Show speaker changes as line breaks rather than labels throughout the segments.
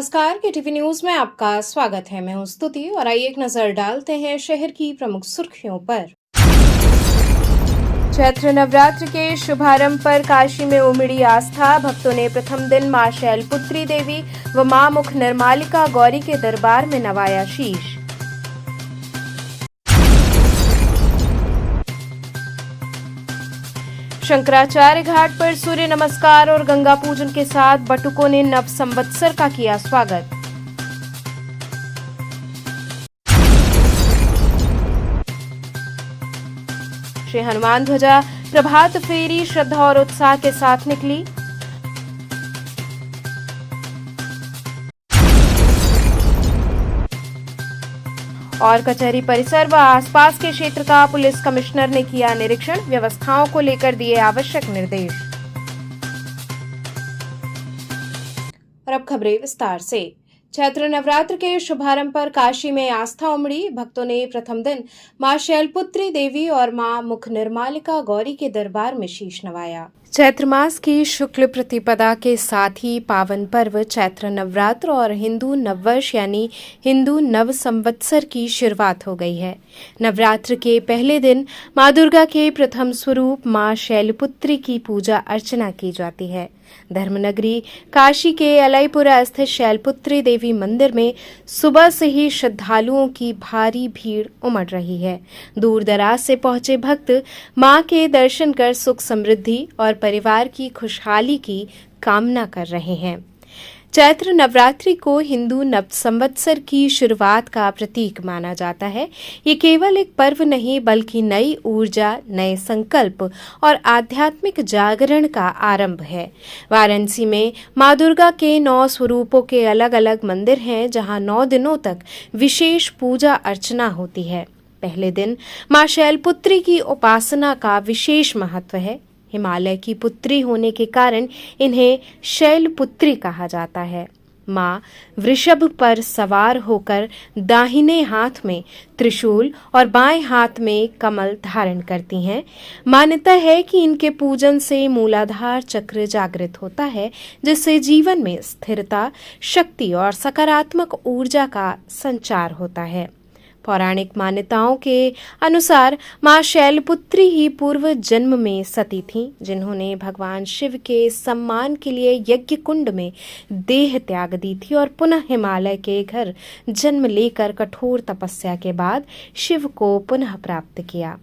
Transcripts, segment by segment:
नमस्कार के TV news में आपका स्वागत है। मैं हूं स्तुति और आइए एक नजर डालते हैं शहर की प्रमुख सुर्खियों पर। चैत्र नवरात्र के शुभारंभ पर काशी में उमड़ी आस्था। भक्तों ने प्रथम दिन मां शैलपुत्री देवी व मां मुख निर्मालिका गौरी के दरबार में नवाया शीश। शंकराचार्य घाट पर सूर्य नमस्कार और गंगा पूजन के साथ बटुकों ने नव संवत्सर का किया स्वागत। श्री हनुमान ध्वजा प्रभात फेरी श्रद्धा और उत्साह के साथ निकली। और कचहरी परिसर व आसपास के क्षेत्र का पुलिस कमिश्नर ने किया निरीक्षण। व्यवस्थाओं को लेकर दिए आवश्यक निर्देश। और अब खबरें विस्तार से। चैत्र नवरात्र के शुभारंभ पर काशी में आस्था उमड़ी। भक्तों ने प्रथम दिन मां शैलपुत्री देवी और मां मुख निर्मालिका गौरी के दरबार में शीश नवाया। चैत्र मास की शुक्ल प्रतिपदा के साथ ही पावन पर्व चैत्र नवरात्र और हिंदू नववर्ष यानी हिंदू नव संवत्सर की शुरुआत हो गई है। नवरात्र के पहले दिन मां दुर्गा के प्रथम स्वरूप मां शैलपुत्री की पूजा अर्चना की जाती है। धर्मनगरी काशी के अलईपुरा स्थित शैलपुत्री देवी मंदिर में सुबह से ही श्रद्धालुओं की भारी भीड़ उमड़ रही है। दूर दराज से पहुंचे भक्त मां के दर्शन कर सुख समृद्धि और परिवार की खुशहाली की कामना कर रहे हैं। चैत्र नवरात्रि को हिंदू नव संवत्सर की शुरुआत का प्रतीक माना जाता है। ये केवल एक पर्व नहीं बल्कि नई ऊर्जा, नए संकल्प और आध्यात्मिक जागरण का आरंभ है। वाराणसी में मां दुर्गा के 9 स्वरूपों के अलग अलग मंदिर हैं, जहां 9 दिनों तक विशेष पूजा अर्चना होती है। पहले दिन मां शैलपुत्री की उपासना का विशेष महत्व है। हिमालय की पुत्री होने के कारण इन्हें शैलपुत्री कहा जाता है। मां वृषभ पर सवार होकर दाहिने हाथ में त्रिशूल और बाएं हाथ में कमल धारण करती हैं। मान्यता है कि इनके पूजन से मूलाधार चक्र जागृत होता है, जिससे जीवन में स्थिरता, शक्ति और सकारात्मक ऊर्जा का संचार होता है। पौराणिक मान्यताओं के अनुसार मां शैलपुत्री ही पूर्व जन्म में सती थीं, जिन्होंने भगवान शिव के सम्मान के लिए यज्ञ कुंड में देह त्याग दी थी और पुनः हिमालय के घर जन्म लेकर कठोर तपस्या के बाद शिव को पुनः प्राप्त किया।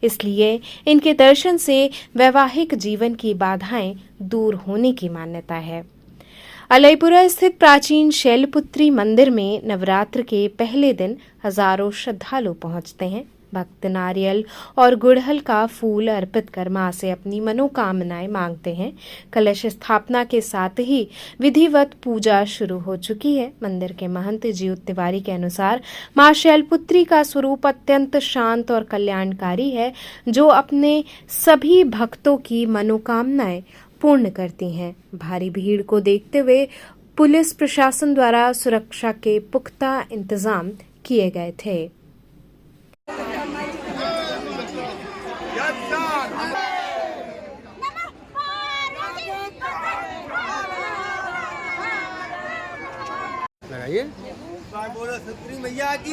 इसलिए इनके दर्शन से वैवाहिक जीवन की बाधाएं दूर होने की मान्यता है। अलईपुरा स्थित प्राचीन शैलपुत्री मंदिर में नवरात्र के पहले दिन हजारों श्रद्धालु पहुंचते हैं। भक्त नारियल और गुड़हल का फूल अर्पित कर मां से अपनी मनोकामनाएं मांगते हैं। कलश स्थापना के साथ ही विधिवत पूजा शुरू हो चुकी है। मंदिर के महंत जीव तिवारी के अनुसार मां शैलपुत्री का स्वरूप अत्यंत शांत और कल्याणकारी है, जो अपने सभी भक्तों की मनोकामनाएं पूर्ण करती हैं। भारी भीड़ को देखते हुए पुलिस प्रशासन द्वारा सुरक्षा के पुख्ता इंतजाम किए गए थे।
लगाइए बोलो सत्री मैया की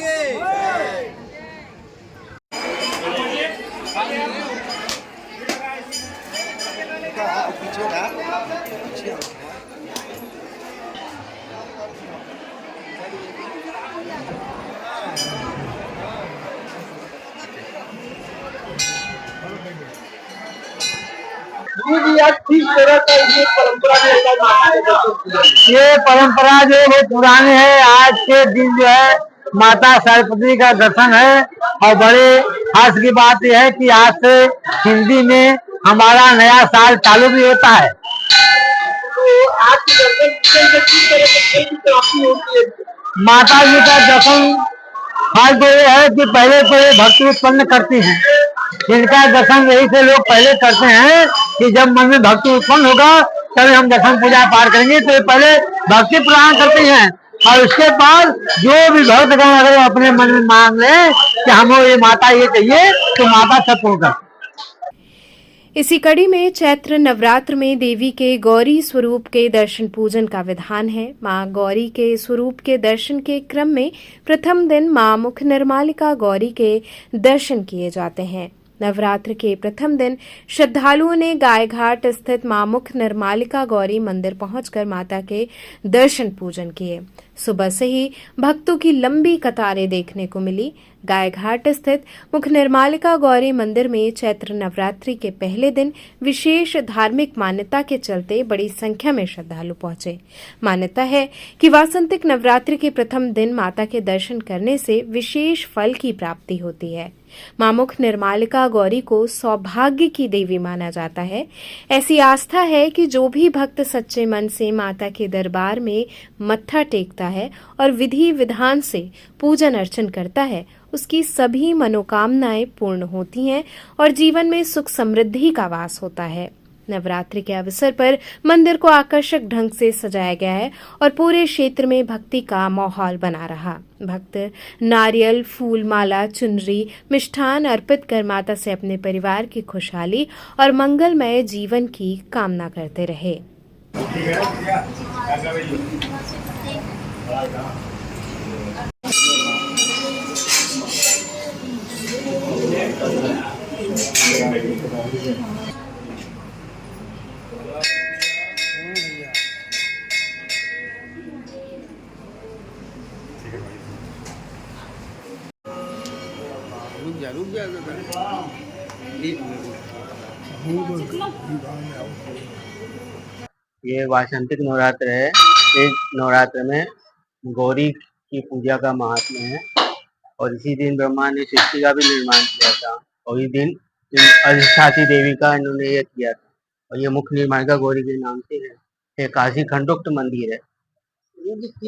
ये परंपरा जो है पुरानी है। आज के दिन जो है माता सरस्वती का दर्शन है और बड़े हर्ष की बात यह है कि आज से हिंदी में हमारा नया साल चालू भी होता है। तो आज के दर्शन माता जी का दर्शन हाल तो ये है कि पहले तो ये भक्ति उत्पन्न करती हैं। जिनका दर्शन यही से लोग पहले करते हैं कि जब मन में भक्ति उत्पन्न होगा तभी हम दर्शन पूजा पाठ करेंगे। तो ये पहले भक्ति प्रदान करती हैं और उसके बाद जो भी भक्तगण अगर अपने मन में मांग ले कि हमें ये माता ये चाहिए तो माता सब पूर्ण कर।
इसी कड़ी में चैत्र नवरात्र में देवी के गौरी स्वरूप के दर्शन पूजन का विधान है। मां गौरी के स्वरूप के दर्शन के क्रम में प्रथम दिन मां मुख निर्मालिका गौरी के दर्शन किए जाते हैं। नवरात्र के प्रथम दिन श्रद्धालुओं ने गायघाट स्थित मां मुख निर्मालिका गौरी मंदिर पहुंचकर माता के दर्शन पूजन किए। सुबह से ही भक्तों की लंबी कतारें देखने को मिली। गायघाट स्थित मुख निर्मालिका गौरी मंदिर में चैत्र नवरात्रि के पहले दिन विशेष धार्मिक मान्यता के चलते बड़ी संख्या में श्रद्धालु पहुंचे। मान्यता है कि वासंतिक नवरात्रि के प्रथम दिन माता के दर्शन करने से विशेष फल की प्राप्ति होती है। मां मुख निर्मालिका गौरी को सौभाग्य की देवी माना जाता है। ऐसी आस्था है कि जो भी भक्त सच्चे मन से माता के दरबार में मत्था टेकता है और विधि विधान से पूजन अर्चन करता है, उसकी सभी मनोकामनाएं पूर्ण होती हैं और जीवन में सुख समृद्धि का वास होता है। नवरात्रि के अवसर पर मंदिर को आकर्षक ढंग से सजाया गया है और पूरे क्षेत्र में भक्ति का माहौल बना रहा। भक्त नारियल, फूल माला, चुनरी, मिष्ठान अर्पित कर माता से अपने परिवार की खुशहाली और मंगलमय जीवन की कामना करते रहे।
रुक जा
ये वासंतिक नवरात्र है। इस नवरात्र में गौरी की पूजा का महात्म्य है और इसी दिन ब्रह्मा ने सृष्टि का भी निर्माण किया था और इस दिन अधिष्ठात्री देवी का इन्होंने ये किया था और ये मुख निर्मालिका गौरी के नाम से है। ये काशी खंडोक्त मंदिर है।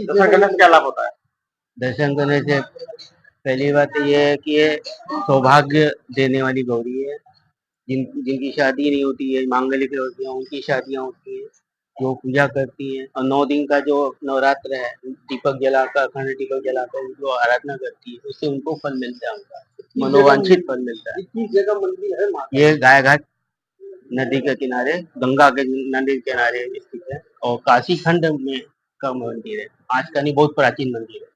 दर्शन करने से क्या लाभ होता है? दर्शन करने से पहली बात ये है कि ये सौभाग्य देने वाली गौरी है। जिनकी शादी नहीं होती है, मांगलिक होती है, उनकी शादियां होती हैं, जो पूजा करती हैं और 9 दिन का जो नवरात्र है, दीपक जलाकर, अखंड दीपक जलाकर जो आराधना करती है, उससे उनको फल मिलता है, उनका मनोवांछित फल मिलता है। किस जगह मंदिर है? ये गायघाट नदी के किनारे, गंगा के नदी के किनारे स्थित है और काशी खंड में का मंदिर है। आज का नहीं, बहुत प्राचीन मंदिर है।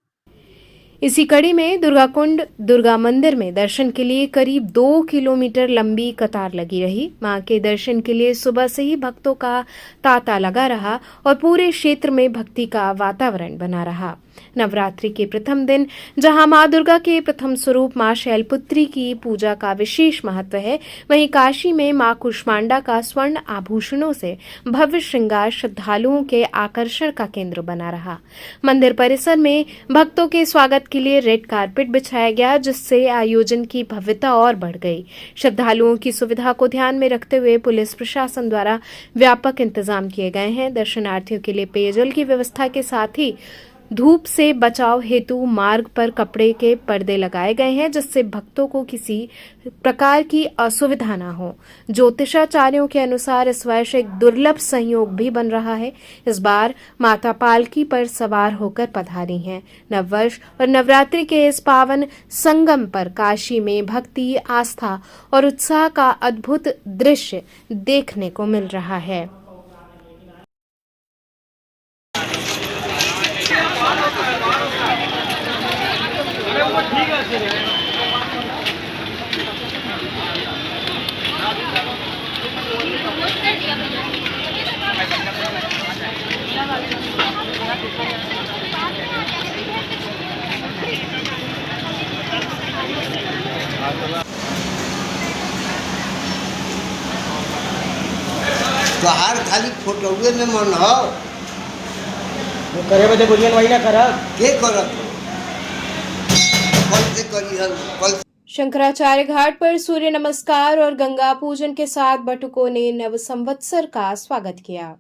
इसी कड़ी में दुर्गाकुंड दुर्गा मंदिर में दर्शन के लिए करीब 2 किलोमीटर लंबी कतार लगी रही। मां के दर्शन के लिए सुबह से ही भक्तों का तांता लगा रहा और पूरे क्षेत्र में भक्ति का वातावरण बना रहा। नवरात्रि के प्रथम दिन जहां मां दुर्गा के प्रथम स्वरूप मां शैलपुत्री की पूजा का विशेष महत्व है, वहीं काशी में मां कुष्मांडा का स्वर्ण आभूषणों से भव्य श्रृंगार श्रद्धालुओं के आकर्षण का केंद्र बना रहा। मंदिर परिसर में भक्तों के स्वागत के लिए रेड कारपेट बिछाया गया, जिससे आयोजन की भव्यता और बढ़ गई। श्रद्धालुओं की सुविधा को ध्यान में रखते हुए पुलिस प्रशासन द्वारा व्यापक इंतजाम किए गए हैं। दर्शनार्थियों के लिए पेयजल की व्यवस्था के साथ ही धूप से बचाव हेतु मार्ग पर कपड़े के पर्दे लगाए गए हैं, जिससे भक्तों को किसी प्रकार की असुविधा न हो। ज्योतिषाचार्यों के अनुसार इस वर्ष एक दुर्लभ संयोग भी बन रहा है। इस बार माता पालकी पर सवार होकर पधारी हैं। नववर्ष और नवरात्रि के इस पावन संगम पर काशी में भक्ति, आस्था और उत्साह का अद्भुत दृश्य देखने को मिल रहा है।
तोहार खाली फोटोए में मन हो
वो करे बदे बुझियन वही ना करब
के करत कल से करी हल कल।
शंकराचार्य घाट पर सूर्य नमस्कार और गंगा पूजन के साथ बटुकों ने नव संवत्सर का स्वागत किया।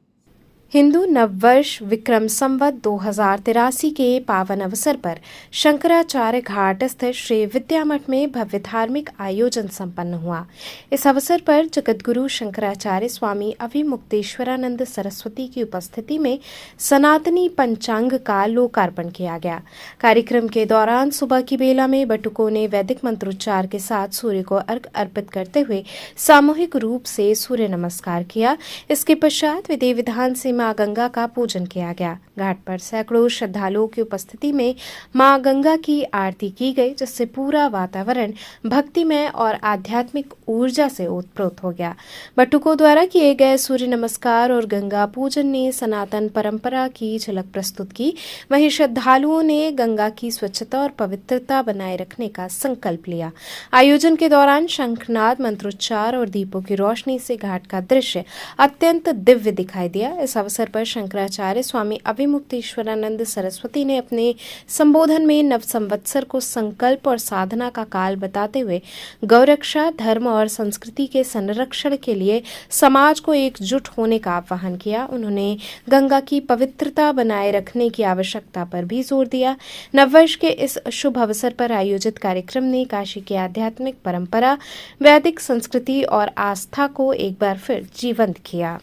हिंदू नववर्ष विक्रम संवत 2083 के पावन अवसर पर शंकराचार्य घाट स्थित श्री विद्या मठ में भव्य धार्मिक आयोजन संपन्न हुआ। इस अवसर पर जगतगुरु शंकराचार्य स्वामी अभिमुक्तेश्वरानंद सरस्वती की उपस्थिति में सनातनी पंचांग का लोकार्पण किया गया। कार्यक्रम के दौरान सुबह की बेला में बटुकों ने वैदिक मंत्रोच्चार के साथ सूर्य को अर्घ्य अर्पित करते हुए सामूहिक रूप से सूर्य नमस्कार किया। इसके पश्चात विधि विधान से मां गंगा का पूजन किया गया। घाट पर सैकड़ों श्रद्धालुओं की उपस्थिति में मां गंगा की आरती की गई, जिससे पूरा वातावरण भक्तिमय और आध्यात्मिक ऊर्जा से ओतप्रोत हो गया। बटुकों द्वारा किए गए सूर्य नमस्कार और गंगा पूजन ने सनातन परंपरा की झलक प्रस्तुत की। वहीं श्रद्धालुओं ने गंगा की स्वच्छता और पवित्रता बनाए रखने का संकल्प लिया। आयोजन के दौरान शंखनाद, मंत्रोच्चार और दीपों की रोशनी से घाट का दृश्य अत्यंत दिव्य दिखाई दिया। इस अवसर पर शंकराचार्य स्वामी अभिमुक्तेश्वरानंद सरस्वती ने अपने संबोधन में नव संवत्सर को संकल्प और साधना का काल बताते हुए गौरक्षा, धर्म और संस्कृति के संरक्षण के लिए समाज को एकजुट होने का आह्वान किया। उन्होंने गंगा की पवित्रता बनाए रखने की आवश्यकता पर भी जोर दिया। नववर्ष के इस शुभ अवसर पर आयोजित कार्यक्रम ने काशी की आध्यात्मिक परंपरा, वैदिक संस्कृति और आस्था को एक बार फिर जीवंत किया।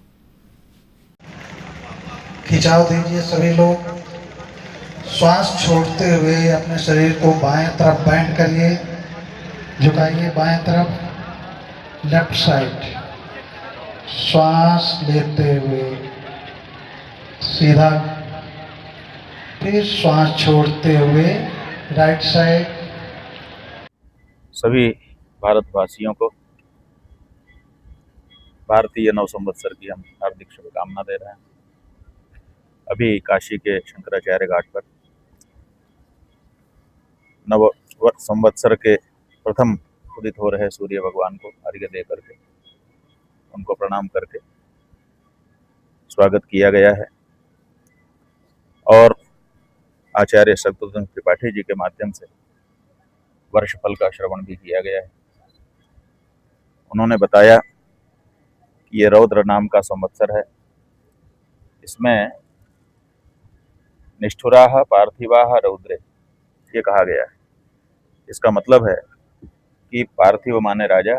खिंचाव दीजिए सभी लोग। श्वास छोड़ते हुए अपने शरीर को बाएं तरफ बैंड करिए, झुकाइए बाएं तरफ, लेफ्ट साइड। श्वास लेते हुए सीधा, फिर श्वास छोड़ते हुए राइट साइड।
सभी भारतवासियों को भारतीय नव संवत्सर की हम हार्दिक शुभकामना दे रहे हैं। अभी काशी के शंकराचार्य घाट पर नव संवत्सर के प्रथम उदित हो रहे सूर्य भगवान को अर्घ्य दे करके उनको प्रणाम करके स्वागत किया गया है और आचार्य शत्रुघ्न त्रिपाठी जी के माध्यम से वर्षफल का श्रवण भी किया गया है। उन्होंने बताया कि ये रौद्र नाम का संवत्सर है। इसमें निष्ठुराः पार्थिवाः रौद्रे ये कहा गया है। इसका मतलब है कि पार्थिव माने राजा,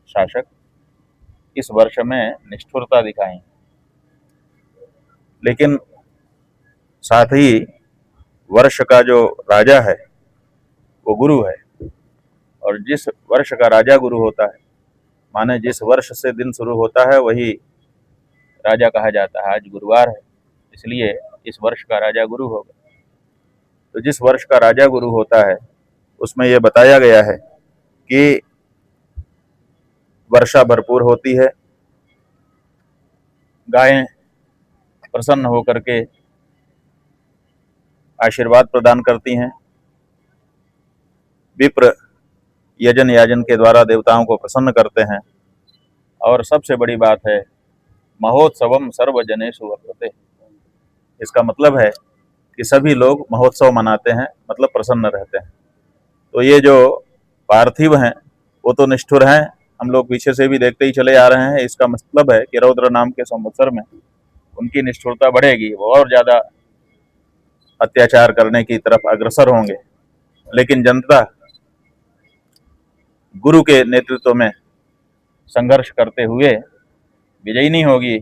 शासक इस वर्ष में निष्ठुरता दिखाएं, लेकिन साथ ही वर्ष का जो राजा है वो गुरु है, और जिस वर्ष का राजा गुरु होता है माने जिस वर्ष से दिन शुरू होता है वही राजा कहा जाता है। आज गुरुवार है, इसलिए इस वर्ष का राजा गुरु होगा। तो जिस वर्ष का राजा गुरु होता है उसमें यह बताया गया है कि वर्षा भरपूर होती है, गायें प्रसन्न होकर के आशीर्वाद प्रदान करती हैं, विप्र यजन याजन के द्वारा देवताओं को प्रसन्न करते हैं, और सबसे बड़ी बात है महोत्सवम सर्वजनेषु वर्तते। इसका मतलब है कि सभी लोग महोत्सव मनाते हैं, मतलब प्रसन्न रहते हैं। तो ये जो पार्थिव हैं वो तो निष्ठुर हैं, हम लोग पीछे से भी देखते ही चले आ रहे हैं। इसका मतलब है कि रौद्र नाम के संवत्सर में उनकी निष्ठुरता बढ़ेगी, वो और ज़्यादा अत्याचार करने की तरफ अग्रसर होंगे। लेकिन जनता गुरु के नेतृत्व में संघर्ष करते हुए विजयी नहीं होगी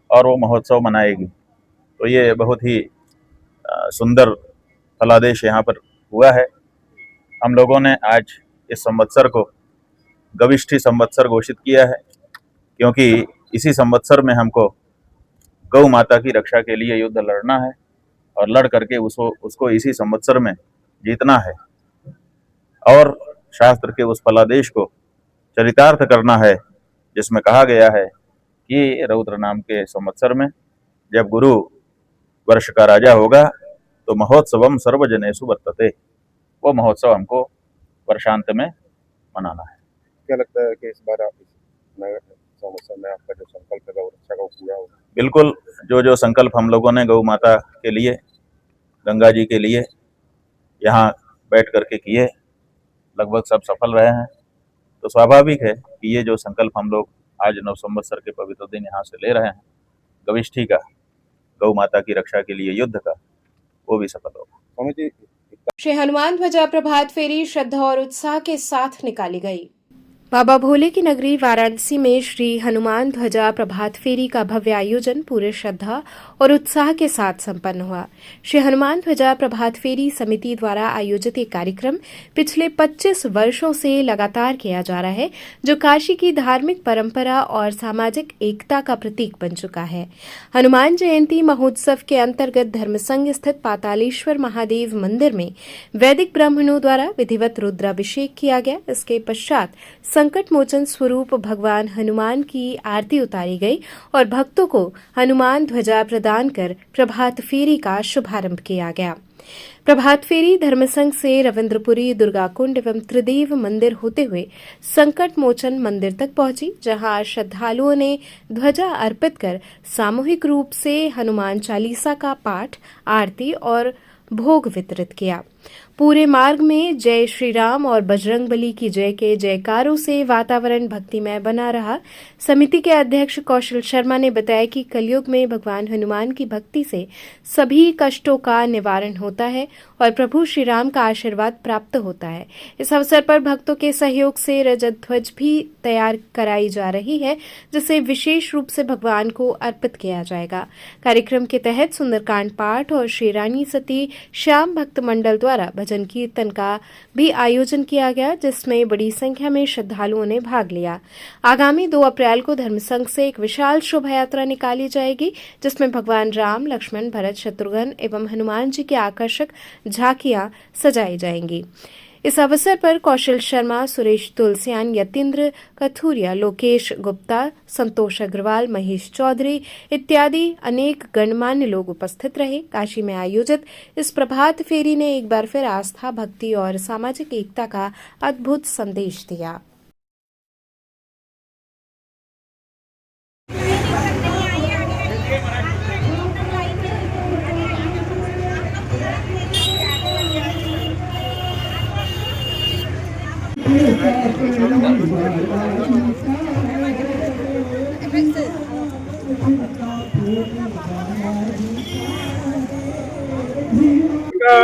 और वो महोत्सव मनाएगी। तो ये बहुत ही सुंदर फलादेश यहाँ पर हुआ है। हम लोगों ने आज इस संवत्सर को गविष्ठी संवत्सर घोषित किया है, क्योंकि इसी संवत्सर में हमको गौ माता की रक्षा के लिए युद्ध लड़ना है और लड़ करके उसको इसी संवत्सर में जीतना है, और शास्त्र के उस फलादेश को चरितार्थ करना है जिसमें कहा गया है कि रौद्र नाम के संवत्सर में जब गुरु वर्ष का राजा होगा तो महोत्सवम सर्वजनेषु वर्तते। वो महोत्सव हमको वर्षांत में मनाना है।
क्या लगता है कि इस बार आप इस नए संवत्सर में आपका जो संकल्प है गौ रक्षा का पूरा होगा?
बिल्कुल, जो संकल्प हम लोगों ने गौ माता के लिए, गंगा जी के लिए यहाँ बैठ करके किए, लगभग सब सफल रहे हैं। तो स्वाभाविक है कि ये जो संकल्प हम लोग आज नव संवत्सर के पवित्र दिन यहाँ से ले रहे हैं गविष्ठी का, गौ माता की रक्षा के लिए युद्ध का, वो भी सफल होगा।
स्वामी जी,
श्री हनुमान ध्वजा प्रभात फेरी श्रद्धा और उत्साह के साथ निकाली गई। बाबा भोले की नगरी वाराणसी में श्री हनुमान ध्वजा प्रभात फेरी का भव्य आयोजन पूरे श्रद्धा और उत्साह के साथ संपन्न हुआ। श्री हनुमान ध्वजा प्रभात फेरी समिति द्वारा आयोजित ये कार्यक्रम पिछले 25 वर्षों से लगातार किया जा रहा है, जो काशी की धार्मिक परंपरा और सामाजिक एकता का प्रतीक बन चुका है। हनुमान जयंती महोत्सव के अंतर्गत धर्मसंघ स्थित पातालेश्वर महादेव मंदिर में वैदिक ब्राह्मणों द्वारा विधिवत रुद्राभिषेक किया गया। इसके पश्चात संकट मोचन स्वरूप भगवान हनुमान की आरती उतारी गई और भक्तों को हनुमान ध्वजा प्रदान कर प्रभात फेरी का शुभारंभ किया गया। प्रभात फेरी धर्मसंघ से रविंद्रपुरी, दुर्गाकुंड एवं त्रिदेव मंदिर होते हुए संकट मोचन मंदिर तक पहुंची, जहां श्रद्धालुओं ने ध्वजा अर्पित कर सामूहिक रूप से हनुमान चालीसा का पाठ, आरती और भोग वितरित किया। पूरे मार्ग में जय श्री राम और बजरंगबली की जय के जयकारों से वातावरण भक्तिमय बना रहा। समिति के अध्यक्ष कौशल शर्मा ने बताया कि कलयुग में भगवान हनुमान की भक्ति से सभी कष्टों का निवारण होता है और प्रभु श्री राम का आशीर्वाद प्राप्त होता है। इस अवसर पर भक्तों के सहयोग से रजत ध्वज भी तैयार कराई जा रही है, जिसे विशेष रूप से भगवान को अर्पित किया जाएगा। कार्यक्रम के तहत सुंदरकांड पाठ और श्री रानी सती श्याम भक्त मंडल द्वारा भजन कीर्तन का भी आयोजन किया गया, जिसमें बड़ी संख्या में श्रद्धालुओं ने भाग लिया। आगामी 2 अप्रैल को धर्मसंघ से एक विशाल शोभा यात्रा निकाली जाएगी, जिसमें भगवान राम, लक्ष्मण, भरत, शत्रुघ्न एवं हनुमान जी की आकर्षक झांकियां सजाई जाएंगी। इस अवसर पर कौशल शर्मा, सुरेश तुलसियान, यतीन्द्र कथुरिया, लोकेश गुप्ता, संतोष अग्रवाल, महेश चौधरी इत्यादि अनेक गणमान्य लोग उपस्थित रहे। काशी में आयोजित इस प्रभात फेरी ने एक बार फिर आस्था, भक्ति और सामाजिक एकता का अद्भुत संदेश दिया।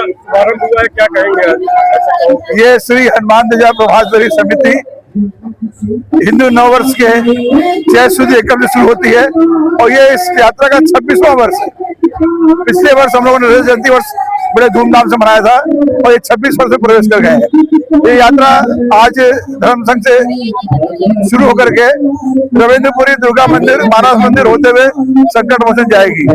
शुभारंभ हुआ है, क्या कहेंगे?
ये श्री हनुमान ध्वजा प्रभात फेरी समिति हिंदू नववर्ष के चैत शुद्ध एकम से शुरू होती है और ये इस यात्रा का 26वां वर्ष है। पिछले वर्ष हम लोगों ने रजत जयंती वर्ष बड़े धूमधाम से मनाया था और ये 26 वर्ष में प्रवेश कर गए हैं। ये यात्रा आज धर्मसंघ से शुरू होकर के रविंद्रपुरी, दुर्गा मंदिर, मानस मंदिर होते हुए संकट मोचन जाएगी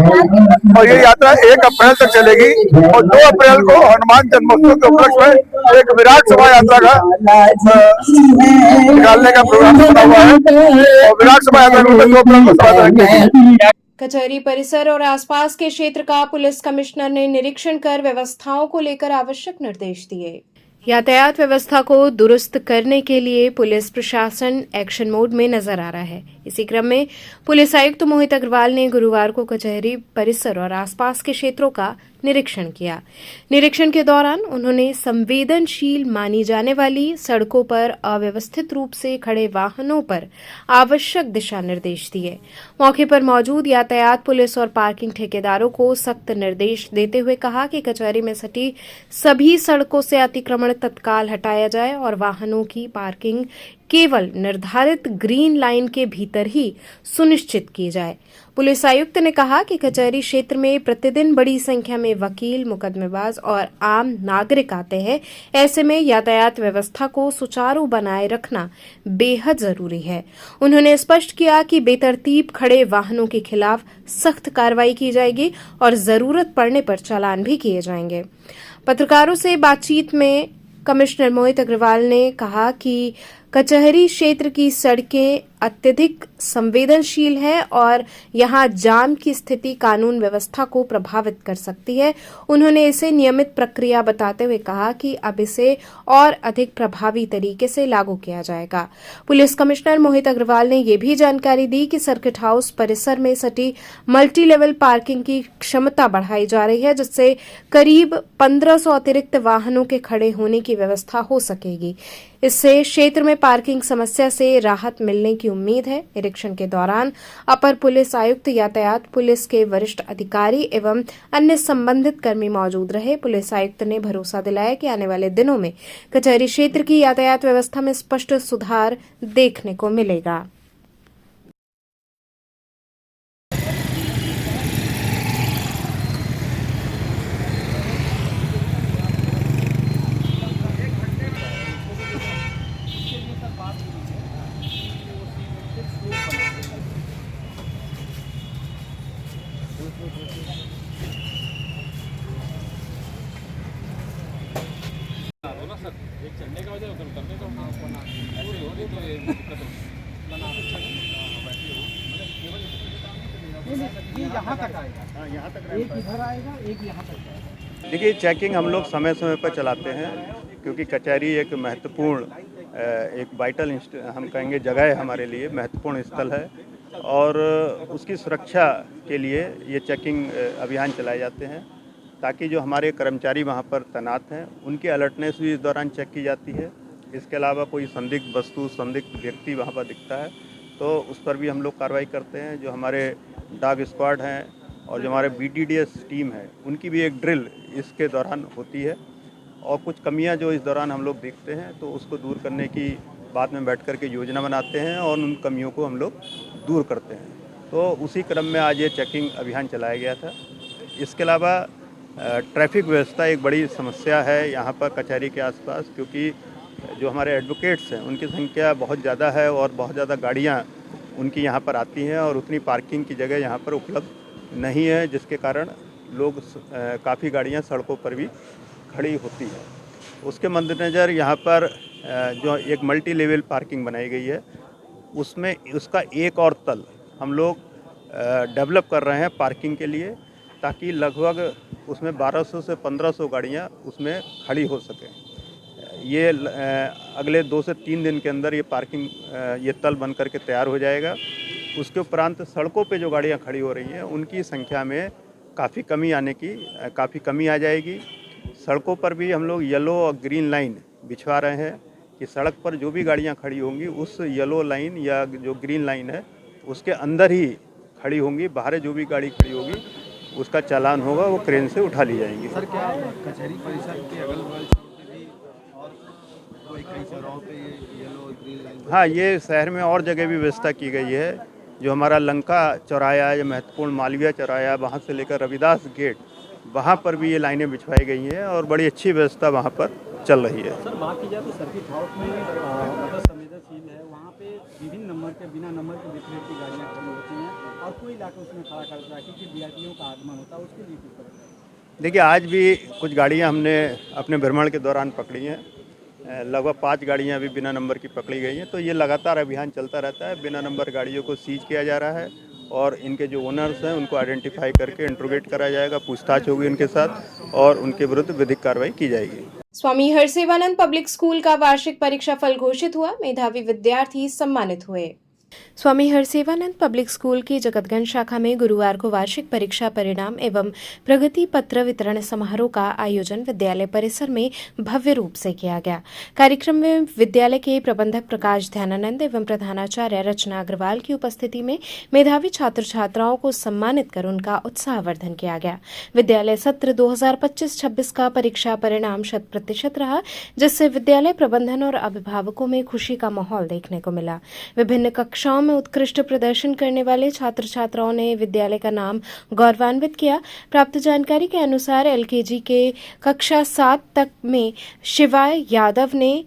और ये यात्रा 1 अप्रैल तक चलेगी और 2 अप्रैल को हनुमान जन्मोत्सव के उपलक्ष्य में एक विराट शोभा यात्रा का निकालने का प्रोग्राम बना हुआ है और विराट शोभा यात्रा को 2 अप्रैल को शोभा करेंगे।
कचहरी परिसर और आसपास के क्षेत्र का पुलिस कमिश्नर ने निरीक्षण कर व्यवस्थाओं को लेकर आवश्यक निर्देश दिए। यातायात व्यवस्था को दुरुस्त करने के लिए पुलिस प्रशासन एक्शन मोड में नजर आ रहा है। इसी क्रम में पुलिस आयुक्त मोहित अग्रवाल ने गुरुवार को कचहरी परिसर और आसपास के क्षेत्रों का निरीक्षण किया। निरीक्षण के दौरान उन्होंने संवेदनशील मानी जाने वाली सड़कों पर अव्यवस्थित रूप से खड़े वाहनों पर आवश्यक दिशा निर्देश दिए। मौके पर मौजूद यातायात पुलिस और पार्किंग ठेकेदारों को सख्त निर्देश देते हुए कहा कि कचहरी में सटी सभी सड़कों से अतिक्रमण तत्काल हटाया जाए और वाहनों की पार्किंग केवल निर्धारित ग्रीन लाइन के भीतर ही सुनिश्चित की जाए। पुलिस आयुक्त ने कहा कि कचहरी क्षेत्र में प्रतिदिन बड़ी संख्या में वकील, मुकदमेबाज और आम नागरिक आते हैं। ऐसे में यातायात व्यवस्था को सुचारू बनाए रखना बेहद जरूरी है। उन्होंने स्पष्ट किया कि बेतरतीब खड़े वाहनों के खिलाफ सख्त कार्रवाई की जाएगी और जरूरत पड़ने पर चालान भी किए जाएंगे। पत्रकारों से बातचीत में कमिश्नर मोहित अग्रवाल ने कहा कि कचहरी क्षेत्र की सड़कें अत्यधिक संवेदनशील है और यहां जाम की स्थिति कानून व्यवस्था को प्रभावित कर सकती है। उन्होंने इसे नियमित प्रक्रिया बताते हुए कहा कि अब इसे और अधिक प्रभावी तरीके से लागू किया जाएगा। पुलिस कमिश्नर मोहित अग्रवाल ने यह भी जानकारी दी कि सर्किट हाउस परिसर में सटी मल्टी लेवल पार्किंग की क्षमता बढ़ाई जा रही है, जिससे करीब 1500 अतिरिक्त वाहनों के खड़े होने की व्यवस्था हो सकेगी। इससे क्षेत्र में पार्किंग समस्या से राहत मिलने की उम्मीद है। निरीक्षण के दौरान अपर पुलिस आयुक्त यातायात पुलिस के वरिष्ठ अधिकारी एवं अन्य संबंधित कर्मी मौजूद रहे। पुलिस आयुक्त ने भरोसा दिलाया कि आने वाले दिनों में कचहरी क्षेत्र की यातायात व्यवस्था में स्पष्ट सुधार देखने को मिलेगा।
देखिए, चेकिंग हम लोग समय समय पर चलाते हैं क्योंकि कचहरी एक महत्वपूर्ण एक वाइटल हम कहेंगे जगह है, हमारे लिए महत्वपूर्ण स्थल है और उसकी सुरक्षा के लिए ये चेकिंग अभियान चलाए जाते हैं ताकि जो हमारे कर्मचारी वहाँ पर तैनात हैं उनकी अलर्टनेस भी इस दौरान चेक की जाती है। इसके अलावा कोई संदिग्ध वस्तु, संदिग्ध व्यक्ति वहाँ पर दिखता है तो उस पर भी हम लोग कार्रवाई करते हैं। जो हमारे डॉग स्क्वाड हैं और जो हमारे BTDS टीम है उनकी भी एक ड्रिल इसके दौरान होती है और कुछ कमियां जो इस दौरान हम लोग देखते हैं तो उसको दूर करने की बाद में बैठ कर के योजना बनाते हैं और उन कमियों को हम लोग दूर करते हैं। तो उसी क्रम में आज ये चेकिंग अभियान चलाया गया था। इसके अलावा ट्रैफिक व्यवस्था एक बड़ी समस्या है यहाँ पर कचहरी के आसपास, क्योंकि जो हमारे एडवोकेट्स हैं उनकी संख्या बहुत ज़्यादा है और बहुत ज़्यादा गाड़ियाँ उनकी यहाँ पर आती हैं और उतनी पार्किंग की जगह यहाँ पर उपलब्ध नहीं है, जिसके कारण लोग काफ़ी गाड़ियाँ सड़कों पर भी खड़ी होती है। उसके मद्देनज़र यहाँ पर जो एक मल्टी लेवल पार्किंग बनाई गई है उसमें उसका एक और तल हम लोग डेवलप कर रहे हैं पार्किंग के लिए, ताकि लगभग उसमें 1200 से 1500 गाड़ियाँ उसमें खड़ी हो सकें। ये अगले 2 से 3 दिन के अंदर ये पार्किंग ये तल बन करके तैयार हो जाएगा। उसके उपरांत सड़कों पे जो गाड़ियाँ खड़ी हो रही हैं उनकी संख्या में काफ़ी कमी आ जाएगी। सड़कों पर भी हम लोग येलो और ग्रीन लाइन बिछवा रहे हैं कि सड़क पर जो भी गाड़ियाँ खड़ी होंगी उस येलो लाइन या जो ग्रीन लाइन है उसके अंदर ही खड़ी होंगी। बाहर जो भी गाड़ी खड़ी होगी उसका चालान होगा, वो क्रेन से उठा ली जाएंगी।
सर, क्या कचहरी परिसर के अगल बगल भी और कई जगहों पे येलो ग्रीन लाइन?
हाँ, ये शहर में और जगह भी व्यवस्था की गई है। जो हमारा लंका चौराया या महत्वपूर्ण मालवीय चौराया, वहाँ से लेकर रविदास गेट, वहाँ पर भी ये लाइनें बिछवाई गई हैं और बड़ी अच्छी व्यवस्था वहाँ पर चल रही है।
सर, बात की जाए तो सर्किट हाउस में मतलब संवेदनशील है, वहाँ पे विभिन्न नंबर के बिना नंबर के विपरीत की गाड़ियाँ खड़ी होती हैं और कोई इलाका उसमें खड़ा करता है क्योंकि VIPओं का आगमन होता है, उसके लिए कुछ करें?
देखिए, आज भी कुछ गाड़ियाँ हमने अपने भ्रमण के दौरान पकड़ी हैं। लगभग 5 गाड़ियाँ अभी बिना नंबर की पकड़ी गई हैं। तो ये लगातार अभियान चलता रहता है। बिना नंबर गाड़ियों को सीज किया जा रहा है और इनके जो ओनर्स हैं उनको आइडेंटिफाई करके इंट्रोगेट कराया जाएगा, पूछताछ होगी उनके साथ और उनके विरुद्ध विधिक कार्रवाई की जाएगी।
स्वामी हरसेवानंद पब्लिक स्कूल का वार्षिक परीक्षा फल घोषित हुआ। मेधावी विद्यार्थी सम्मानित हुए। स्वामी हरसेवानंद पब्लिक स्कूल की जगतगंज शाखा में गुरुवार को वार्षिक परीक्षा परिणाम एवं प्रगति पत्र वितरण समारोह का आयोजन विद्यालय परिसर में भव्य रूप से किया गया। कार्यक्रम में विद्यालय के प्रबंधक प्रकाश ध्यानानंद एवं प्रधानाचार्य रचना अग्रवाल की उपस्थिति में मेधावी छात्र छात्राओं को सम्मानित कर उनका उत्साहवर्धन किया गया। विद्यालय सत्र 2025-26 का परीक्षा परिणाम 100% रहा, जिससे विद्यालय प्रबंधन और अभिभावकों में खुशी का माहौल देखने को मिला। विभिन्न कक्षाओं में उत्कृष्ट प्रदर्शन करने वाले छात्र छात्राओं ने विद्यालय का नाम गौरवान्वित किया। प्राप्त जानकारी के अनुसार LKG के कक्षा 7 तक में शिवाय यादव ने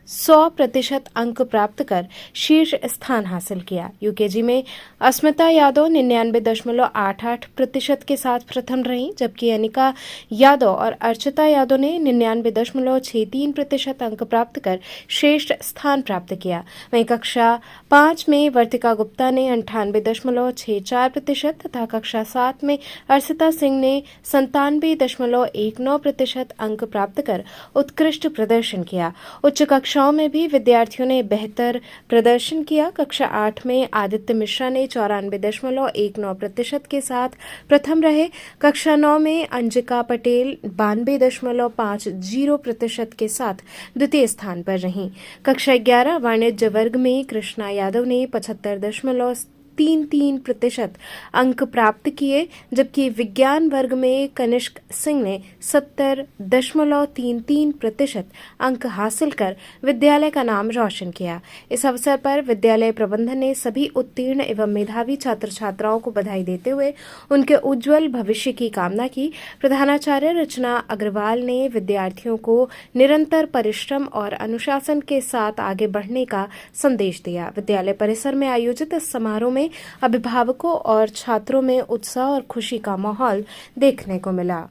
100% अंक प्राप्त कर शीर्ष स्थान हासिल किया। UKG में अस्मिता यादव 99.88% के साथ प्रथम रहीं, जबकि अनिका यादव और अर्चिता यादव ने 99.63% अंक प्राप्त कर श्रेष्ठ स्थान प्राप्त किया। वहीं कक्षा 5 में वर्तिका गुप्ता ने 98.64% तथा कक्षा 7 में अर्चिता सिंह ने 97.19% अंक प्राप्त कर उत्कृष्ट प्रदर्शन किया। उच्च कक्षा कक्षाओं में भी विद्यार्थियों ने बेहतर प्रदर्शन किया। कक्षा 8 में आदित्य मिश्रा ने 94.19% के साथ प्रथम रहे। कक्षा 9 में अंजिका पटेल 92.50% के साथ द्वितीय स्थान पर रहीं। कक्षा 11 वाणिज्य वर्ग में कृष्णा यादव ने 75.33% अंक प्राप्त किए, जबकि विज्ञान वर्ग में कनिष्क सिंह ने 70.33% अंक हासिल कर विद्यालय का नाम रोशन किया। इस अवसर पर विद्यालय प्रबंधन ने सभी उत्तीर्ण एवं मेधावी छात्र छात्राओं को बधाई देते हुए उनके उज्जवल भविष्य की कामना की। प्रधानाचार्य रचना अग्रवाल ने विद्यार्थियों को निरंतर परिश्रम और अनुशासन के साथ आगे बढ़ने का संदेश दिया। विद्यालय परिसर में आयोजित इस समारोह में अभिभावकों और छात्रों में उत्साह और खुशी का माहौल देखने को मिला।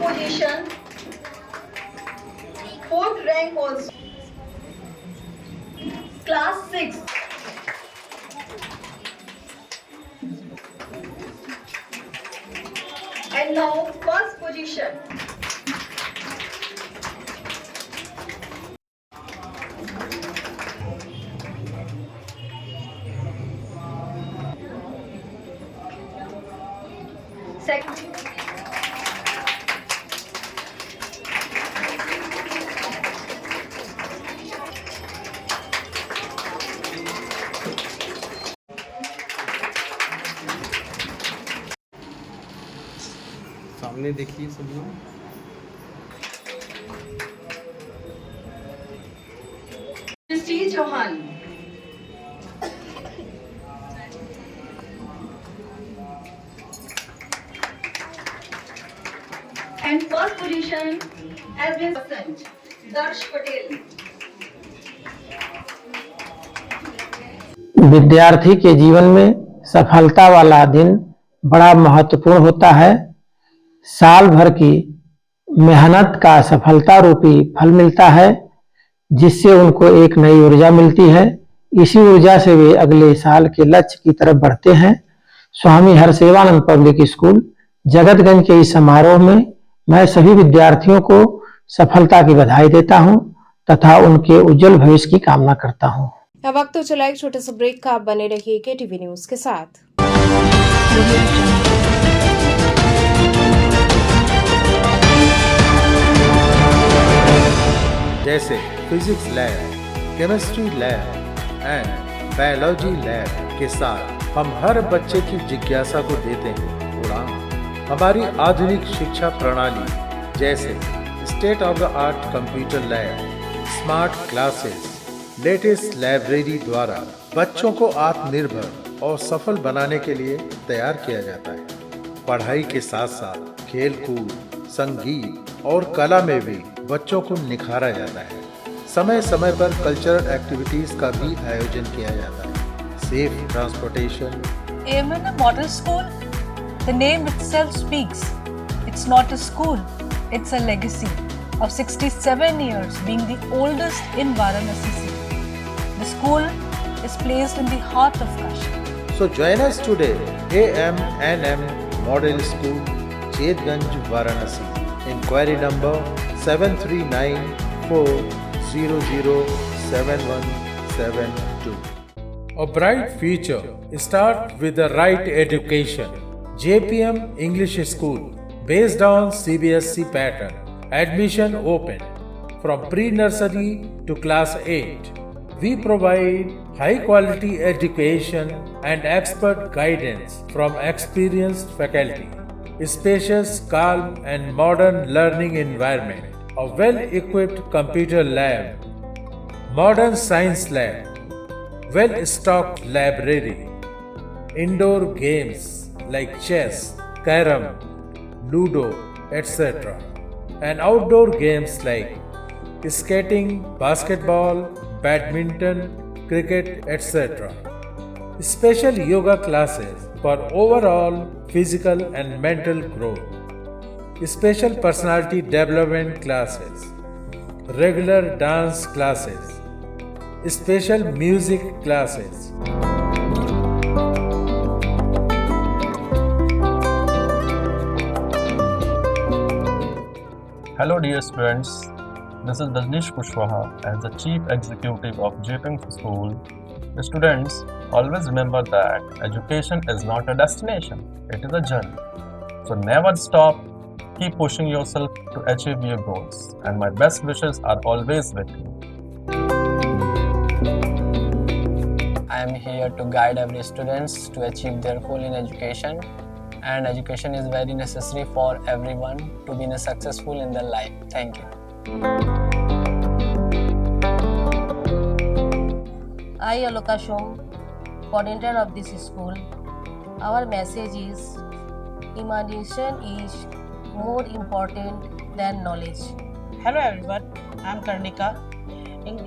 Position, 4th rank also, class 6. And now first position. Second.
सामने देखिए सब लोग।
Christy Chauhan. And first position has been sent. Darsh Patel.
विद्यार्थी के जीवन में सफलता वाला दिन बड़ा महत्वपूर्ण होता है। साल भर की मेहनत का सफलता रूपी फल मिलता है, जिससे उनको एक नई ऊर्जा मिलती है। इसी ऊर्जा से वे अगले साल के लक्ष्य की तरफ बढ़ते हैं। स्वामी हरसेवानंद पब्लिक स्कूल जगतगंज के इस समारोह में मैं सभी विद्यार्थियों को सफलता की बधाई देता हूं तथा उनके उज्जवल भविष्य की कामना करता हूं।
अब वक्त तो चला एक छोटे से ब्रेक का। आप बने रहिए KTV न्यूज के साथ।
जैसे physics lab, chemistry lab and biology lab के साथ हम हर बच्चे की जिज्ञासा को देते हैं उड़ान। हमारी आधुनिक शिक्षा प्रणाली जैसे state of the art computer lab, smart classes, latest library द्वारा बच्चों को आत्मनिर्भर और सफल बनाने के लिए तैयार किया जाता है। पढ़ाई के साथ साथ खेलकूद, संगीत और कला में भी बच्चों को निखारा जाता है। समय समय पर कल्चरल एक्टिविटीज का भी आयोजन किया जाता है। Safe transportation.
AMN Model School, the name itself speaks. It's not a school, it's a legacy of 67 years being the oldest in Varanasi city. The school is placed in the heart of Kashi.
So join us today, AMNM Model School, Chetganj, Varanasi. Inquiry number 7394007172. A bright future starts with the right education. JPM English School, based on CBSE pattern. Admission open from pre-nursery to class 8. We provide high quality education and expert guidance from experienced faculty. Spacious, calm and modern learning environment. A well-equipped computer lab. Modern science lab. Well-stocked library. Indoor games like chess, carom, ludo, etc. and outdoor games like skating, basketball, badminton, cricket, etc. Special yoga classes for overall physical and mental growth. Special personality development classes. Regular dance classes. Special music classes.
Hello dear students, this is Dajnish Kushwaha as the Chief Executive of JPM School. The students, always remember that education is not a destination, it is a journey. So never stop, keep pushing yourself to achieve your goals, and my best wishes are always with you.
I am here to guide every students to achieve their goal in education, and education is very necessary for everyone to be successful in their life. Thank you.
I, Aloka Shom, coordinator of this school. Our message is imagination is more important than knowledge.
Hello everyone, I am Karnika,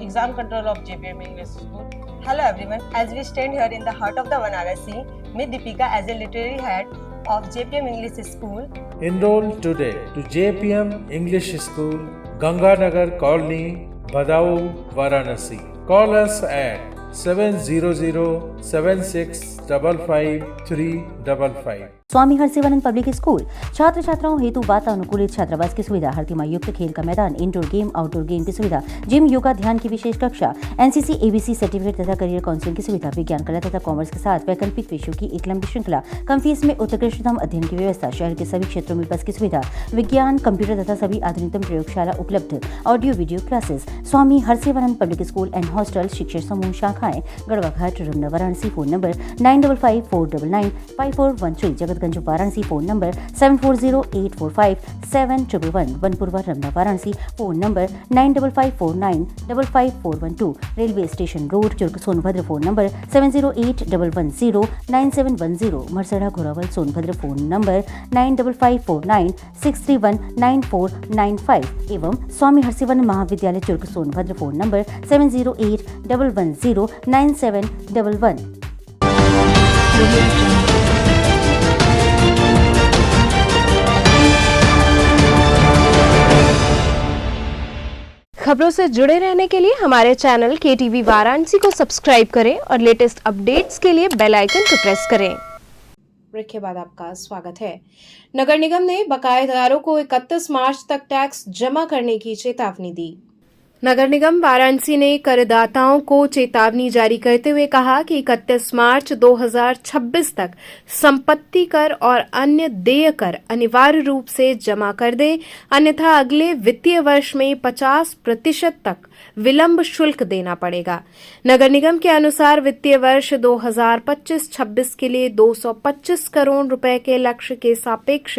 exam control of JPM English School.
Hello everyone, as we stand here in the heart of the Varanasi, meet Deepika as a literary head of JPM English School.
Enroll today to JPM English School, Ganganagar Colony, Badaun, Varanasi. Call us at 700-7655-355.
Swami Harsivanand public school छात्र छात्राओं हेतु वातानुकूलित छात्रावास की सुविधा, हर तिमाही युक्त खेल का मैदान, इंडोर गेम आउटडोर गेम की सुविधा, जिम, योगा, ध्यान की विशेष कक्षा, एनसीसी एबीसी सर्टिफिकेट तथा करियर काउंसलिंग की सुविधा, विज्ञान कला तथा कॉमर्स के साथ वैकल्पिक विषयों की एक लंबी श्रृंखला, कम फीस में उत्कृष्टतम अध्ययन की व्यवस्था, शहर के सभी क्षेत्रों में बस की सुविधा, विज्ञान, कंप्यूटर तथा सभी आधुनिकतम प्रयोगशाला उपलब्ध, audio video classes. Swami Harsivanand public school and hostel, शिक्षण समूह शाखाएं Garhwa Ghat, Ramna, Varanasi. Phone number 9554995413, Jagatganj Varanasi. Phone number 7408457111, Vanpurwa, Ramna, Varanasi. Phone number 9554955412, railway station road, Churk, Sonbhadra. Phone number 7081109710, Marsara, Ghorawal, Sonbhadra. Phone number 955496319495 एवं स्वामी हरसिवानंद महाविद्यालय, चुर्क, सोनभद्र। Phone number 7081109711।
खबरों से जुड़े रहने के लिए हमारे चैनल KTV वाराणसी को सब्सक्राइब करें और लेटेस्ट अपडेट्स के लिए बेल आइकन को प्रेस करें। ब्रेक के बाद आपका स्वागत है। नगर निगम ने बकायेदारों को 31 मार्च तक टैक्स जमा करने की चेतावनी दी। नगर निगम वाराणसी ने करदाताओं को चेतावनी जारी करते हुए कहा कि 31 मार्च 2026 तक संपत्ति कर और अन्य देय कर अनिवार्य रूप से जमा कर दें, अन्यथा अगले वित्तीय वर्ष में 50% तक विलंब शुल्क देना पड़ेगा। नगर निगम के अनुसार वित्तीय वर्ष 2025-26 के लिए 225 करोड़ रुपए के लक्ष्य के सापेक्ष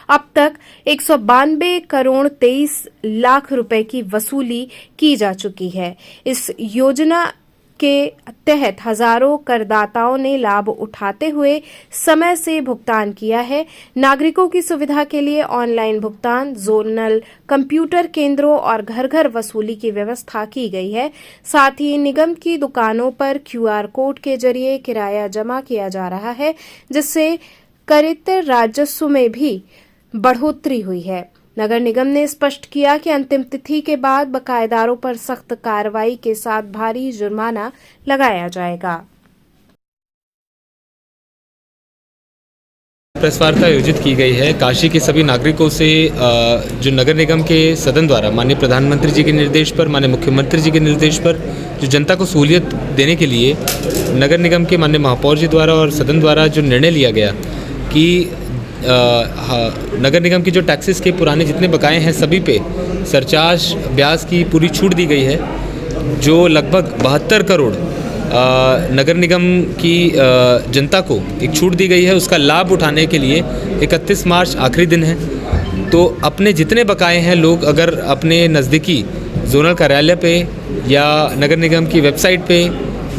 अब तक 192 करोड़ 23 लाख रुपए की वसूली की जा चुकी है। इस योजना के तहत हजारों करदाताओं ने लाभ उठाते हुए समय से भुगतान किया है। नागरिकों की सुविधा के लिए ऑनलाइन भुगतान, जोनल कंप्यूटर केंद्रों और घर घर वसूली की व्यवस्था की गई है। साथ ही निगम की दुकानों पर QR कोड के जरिए किराया जमा किया जा रहा है, जिससे करित राजस्व में भी बढ़ोतरी हुई है। नगर निगम ने स्पष्ट किया कि अंतिम तिथि के बाद बकायेदारों पर सख्त कार्रवाई के साथ भारी जुर्माना लगाया जाएगा।
प्रेस वार्ता आयोजित की गई है। काशी के सभी नागरिकों से जो नगर निगम के सदन द्वारा माननीय प्रधानमंत्री जी के निर्देश पर, माननीय मुख्यमंत्री जी के निर्देश पर जो जनता को सहूलियत देने के लिए नगर निगम के माननीय महापौर जी द्वारा और सदन द्वारा जो निर्णय लिया गया कि नगर निगम की जो टैक्सेस के पुराने जितने बकाए हैं सभी पे सरचार्ज ब्याज की पूरी छूट दी गई है, जो लगभग 72 करोड़ नगर निगम की जनता को एक छूट दी गई है। उसका लाभ उठाने के लिए 31 मार्च आखिरी दिन है। तो अपने जितने बकाए हैं लोग अगर अपने नज़दीकी जोनल कार्यालय पे या नगर निगम की वेबसाइट पे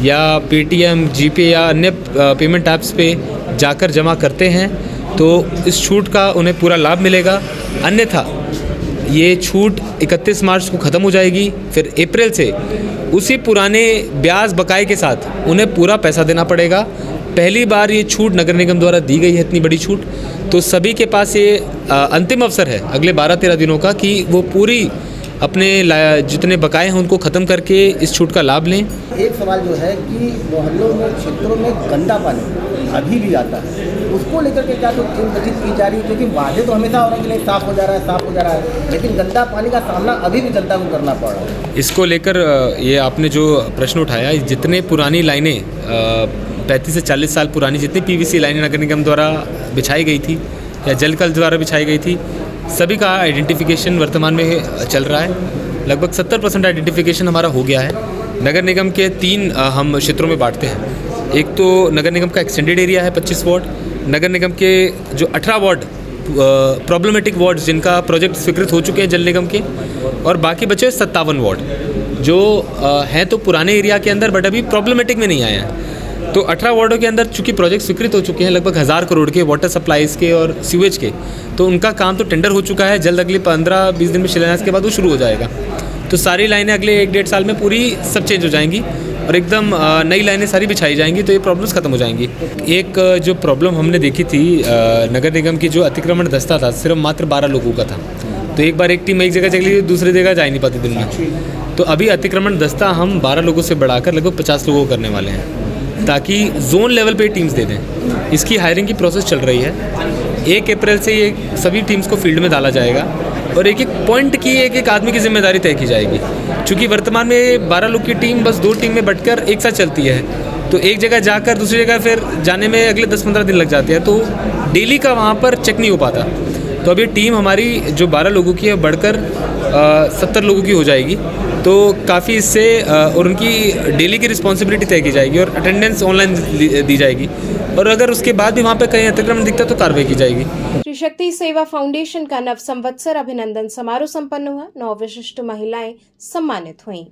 या पेटीएम, जीपे या अन्य पेमेंट ऐप्स पे जाकर जमा करते हैं तो इस छूट का उन्हें पूरा लाभ मिलेगा। अन्यथा ये छूट 31 मार्च को ख़त्म हो जाएगी। फिर अप्रैल से उसी पुराने ब्याज बकाये के साथ उन्हें पूरा पैसा देना पड़ेगा। पहली बार ये छूट नगर निगम द्वारा दी गई है, इतनी बड़ी छूट। तो सभी के पास ये अंतिम अवसर है अगले 12-13 दिनों का कि वो पूरी अपने जितने बकाए हैं उनको ख़त्म करके इस छूट का लाभ लें।
एक सवाल जो है कि मोहल्लों में, क्षेत्रों में गंदा पानी अभी भी आता है, उसको लेकर के क्या तो टीम गठित की जा रही है? क्योंकि वादे तो हमेशा हो रहे हैं कि नहीं साफ़ हो जा रहा है, साफ़ हो जा रहा है, लेकिन गंदा पानी का सामना अभी भी जनता को करना पड़ रहा है।
इसको लेकर ये आपने जो प्रश्न उठाया, जितने पुरानी लाइनें 35 से 40 साल पुरानी जितनी PVC लाइनें नगर निगम द्वारा बिछाई गई थी या जल कल द्वारा बिछाई गई थी, सभी का आइडेंटिफिकेशन वर्तमान में चल रहा है। लगभग 70% आइडेंटिफिकेशन हमारा हो गया है। नगर निगम के 3 हम क्षेत्रों में बांटते हैं। एक तो नगर निगम का एक्सटेंडेड एरिया है 25 वार्ड, नगर निगम के जो 18 वार्ड प्रॉब्लमेटिक वार्ड जिनका प्रोजेक्ट स्वीकृत हो चुके हैं जल निगम के, और बाकी बचे 57 वार्ड जो हैं तो पुराने एरिया के अंदर बट अभी प्रॉब्लमेटिक में नहीं आए हैं। तो 18 वार्डों के अंदर चूँकि प्रोजेक्ट स्वीकृत हो चुके हैं लगभग 1000 करोड़ के वाटर सप्लाईज़ के और सीवेज के, तो उनका काम तो टेंडर हो चुका है। जल्द अगले 15-20 दिन में शिलान्यास के बाद वो शुरू हो जाएगा। तो सारी लाइनें अगले 1-1.5 साल में पूरी सब चेंज हो जाएंगी और एकदम नई लाइनें सारी बिछाई जाएंगी, तो ये प्रॉब्लम्स ख़त्म हो जाएंगी। एक जो प्रॉब्लम हमने देखी थी नगर निगम की जो अतिक्रमण दस्ता था सिर्फ मात्र 12 लोगों का था। तो एक बार एक टीम एक जगह चली दूसरी जगह जा ही नहीं पाती दिन में। तो अभी अतिक्रमण दस्ता हम 12 लोगों से बढ़ाकर लगभग 50 लोगों को करने वाले हैं ताकि जोन लेवल पे टीम्स दे दें। इसकी हायरिंग की प्रोसेस चल रही है। 1 अप्रैल से ये सभी टीम्स को फील्ड में डाला जाएगा और एक पॉइंट की एक आदमी की जिम्मेदारी तय की जाएगी। चूँकि वर्तमान में 12 लोग की टीम बस 2 टीम में बंटकर एक साथ चलती है, तो एक जगह जाकर दूसरी जगह फिर जाने में अगले 10-15 दिन लग जाते हैं, तो डेली का वहाँ पर चेक नहीं हो पाता। तो अभी टीम हमारी जो 12 लोगों की है बढ़कर 70 लोगों की हो जाएगी। तो काफ़ी इससे और उनकी डेली की रिस्पॉन्सिबिलिटी तय की जाएगी और अटेंडेंस ऑनलाइन दी जाएगी, और अगर उसके बाद भी वहाँ पे कहीं अतिक्रमण दिखता तो कार्रवाई की जाएगी।
श्री शक्ति सेवा फाउंडेशन का नव संवत्सर अभिनंदन समारोह संपन्न हुआ। 9 विशिष्ट महिलाएं सम्मानित हुईं।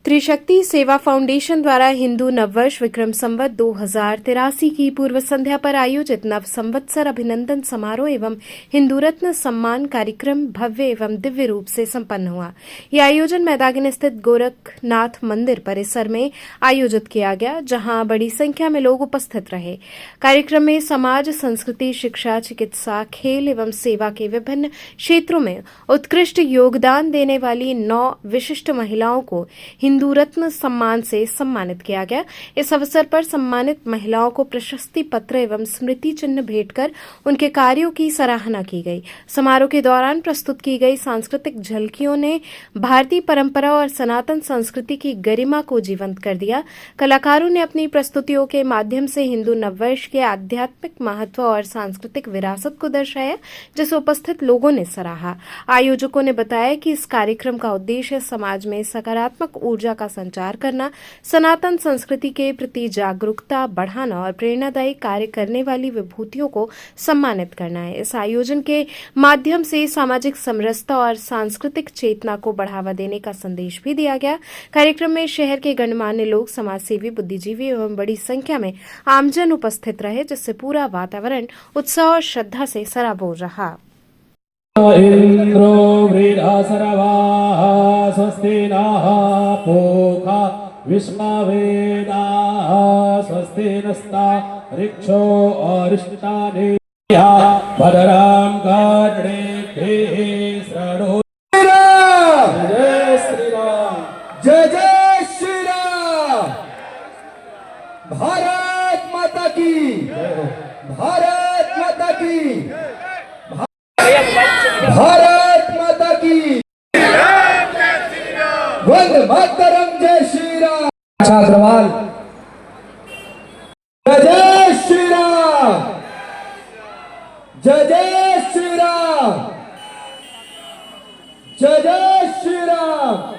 त्रिशक्ति सेवा फाउंडेशन द्वारा हिंदू नववर्ष विक्रम संवत 2083 की पूर्व संध्या पर आयोजित नव संवत्सर अभिनंदन समारोह एवं हिंदू रत्न सम्मान कार्यक्रम भव्य एवं दिव्य रूप से संपन्न हुआ। यह आयोजन मैदान स्थित गोरखनाथ मंदिर परिसर में आयोजित किया गया, जहां बड़ी संख्या में लोग उपस्थित रहे। कार्यक्रम में समाज, संस्कृति, शिक्षा, चिकित्सा, खेल एवं सेवा के विभिन्न क्षेत्रों में उत्कृष्ट योगदान देने वाली 9 विशिष्ट महिलाओं को हिंदू रत्न सम्मान से सम्मानित किया गया। इस अवसर पर सम्मानित महिलाओं को प्रशस्ति पत्र एवं स्मृति चिन्ह भेंट कर उनके कार्यों की सराहना की गई। समारोह के दौरान प्रस्तुत की गई सांस्कृतिक झलकियों ने भारतीय परंपरा और सनातन संस्कृति की गरिमा को जीवंत कर दिया। कलाकारों ने अपनी प्रस्तुतियों के माध्यम से हिंदू नववर्ष के आध्यात्मिक महत्व और सांस्कृतिक विरासत को दर्शाया, जिसे उपस्थित लोगों ने सराहा। आयोजकों ने बताया कि इस कार्यक्रम का उद्देश्य समाज में सकारात्मक ऊर्जा का संचार करना, सनातन संस्कृति के प्रति जागरूकता बढ़ाना और प्रेरणादायी कार्य करने वाली विभूतियों को सम्मानित करना है। इस आयोजन के माध्यम से सामाजिक समरसता और सांस्कृतिक चेतना को बढ़ावा देने का संदेश भी दिया गया। कार्यक्रम में शहर के गणमान्य लोग, समाजसेवी, बुद्धिजीवी एवं बड़ी संख्या में आमजन उपस्थित रहे, जिससे पूरा वातावरण उत्साह और श्रद्धा से सराबोर रहा।
इंद्रो वृधासरवाः स्वस्ति नः पूषा विश्ववेदाः स्वस्ति नस्तार्क्ष्यो अरिष्टानि भद्रां कर्णेभिः शृणु। जय श्री राम, जय जय श्री राम। भारत माता की, भारत माता की, भारत माता की, वंदे मातरम। जय श्री राम। अग्रवाल, जय जय श्री राम, जय जय श्री राम, जय जय श्री राम।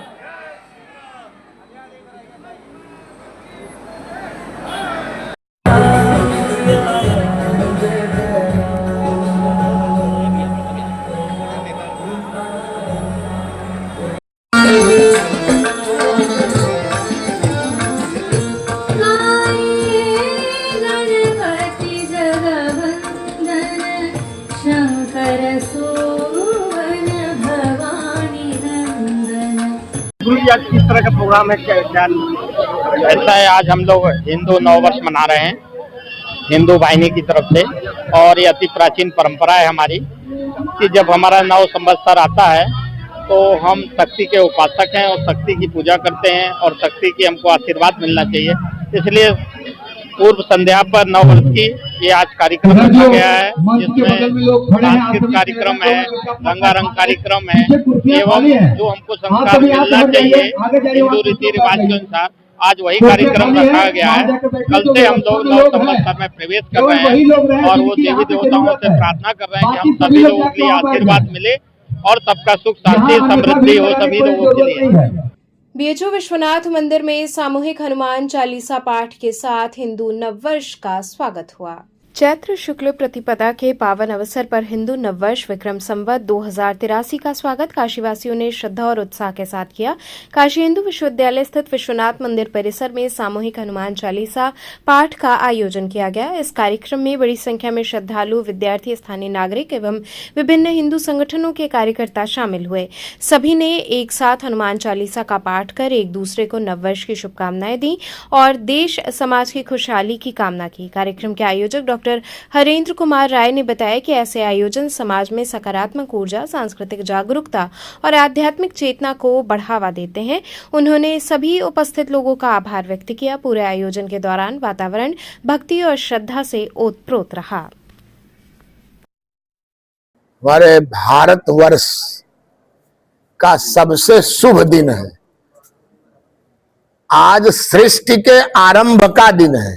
शंकर सोवन भगवान
गुरु जी आज किस तरह का प्रोग्राम है, क्या
ऐसा है, आज हम लोग हिंदू नववर्ष मना रहे हैं हिंदू वाहिनी की तरफ से। और ये अति प्राचीन परंपरा है हमारी कि जब हमारा नव संवत्सर आता है तो हम शक्ति के उपासक हैं और शक्ति की पूजा करते हैं और शक्ति की हमको आशीर्वाद मिलना चाहिए। इसलिए पूर्व संध्या पर नववर्ष की ये आज कार्यक्रम रखा गया है, जिसमें सांस्कृतिक कार्यक्रम है, रंगारंग कार्यक्रम है एवं जो हमको संस्कार मिलना चाहिए हिंदू रीति रिवाज के अनुसार आज वही कार्यक्रम रखा गया है। कल से हम लोग नव संवत्सर में प्रवेश कर रहे हैं और वो देवी देवताओं से प्रार्थना कर रहे हैं कि हम सभी लोगों के लिए आशीर्वाद मिले और सबका सुख शांति समृद्धि हो सभी लोगों के लिए।
बीएचओ विश्वनाथ मंदिर में सामूहिक हनुमान चालीसा पाठ के साथ हिंदू नववर्ष का स्वागत हुआ। चैत्र शुक्ल प्रतिपदा के पावन अवसर पर हिंदू नववर्ष विक्रम संवत 2083 का स्वागत काशीवासियों ने श्रद्धा और उत्साह के साथ किया। काशी हिंदू विश्वविद्यालय स्थित विश्वनाथ मंदिर परिसर में सामूहिक हनुमान चालीसा पाठ का आयोजन किया गया। इस कार्यक्रम में बड़ी संख्या में श्रद्धालु, विद्यार्थी, स्थानीय नागरिक एवं विभिन्न हिंदू संगठनों के कार्यकर्ता शामिल हुए। सभी ने एक साथ हनुमान चालीसा का पाठ कर एक दूसरे को नववर्ष की शुभकामनाएं दी और देश समाज की खुशहाली की कामना की। कार्यक्रम के आयोजक डॉक्टर हरेंद्र कुमार राय ने बताया कि ऐसे आयोजन समाज में सकारात्मक ऊर्जा, सांस्कृतिक जागरूकता और आध्यात्मिक चेतना को बढ़ावा देते हैं। उन्होंने सभी उपस्थित लोगों का आभार व्यक्त किया। पूरे आयोजन के दौरान वातावरण भक्ति और श्रद्धा से ओतप्रोत रहा।
हमारे भारतवर्ष का सबसे शुभ दिन है। आज सृष्टि के आरंभ का दिन है।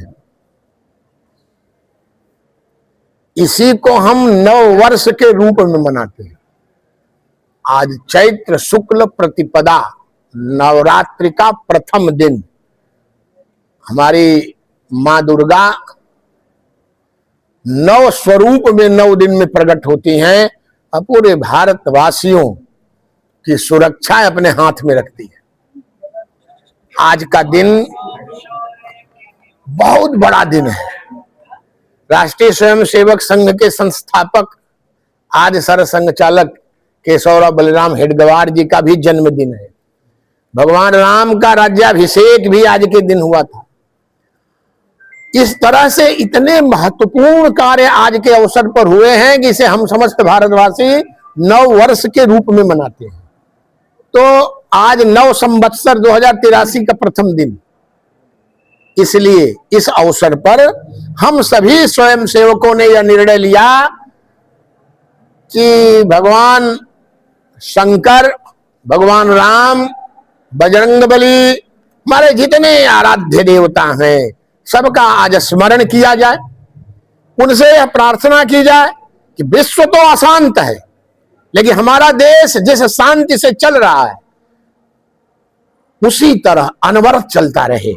इसी को हम नव वर्ष के रूप में मनाते हैं। आज चैत्र शुक्ल प्रतिपदा नवरात्रि का प्रथम दिन हमारी मां दुर्गा नव स्वरूप में 9 दिन में प्रकट होती हैं और पूरे भारतवासियों की सुरक्षा अपने हाथ में रखती है। आज का दिन बहुत बड़ा दिन है। राष्ट्रीय स्वयंसेवक संघ के संस्थापक आदि सरसंघ चालक केशवराव बलराम हेडगेवार जी का भी जन्मदिन है। भगवान राम का राज्याभिषेक भी आज के दिन हुआ था। इस तरह से इतने महत्वपूर्ण कार्य आज के अवसर पर हुए हैं कि इसे हम समस्त भारतवासी नव वर्ष के रूप में मनाते हैं। तो आज नव संवत्सर 2083 का प्रथम दिन, इसलिए इस अवसर पर हम सभी स्वयं सेवकों ने यह निर्णय लिया कि भगवान शंकर, भगवान राम, बजरंगबली, हमारे जितने आराध्य देवता हैं सबका आज स्मरण किया जाए। उनसे यह प्रार्थना की जाए कि विश्व तो अशांत है लेकिन हमारा देश जिस शांति से चल रहा है उसी तरह अनवरत चलता रहे।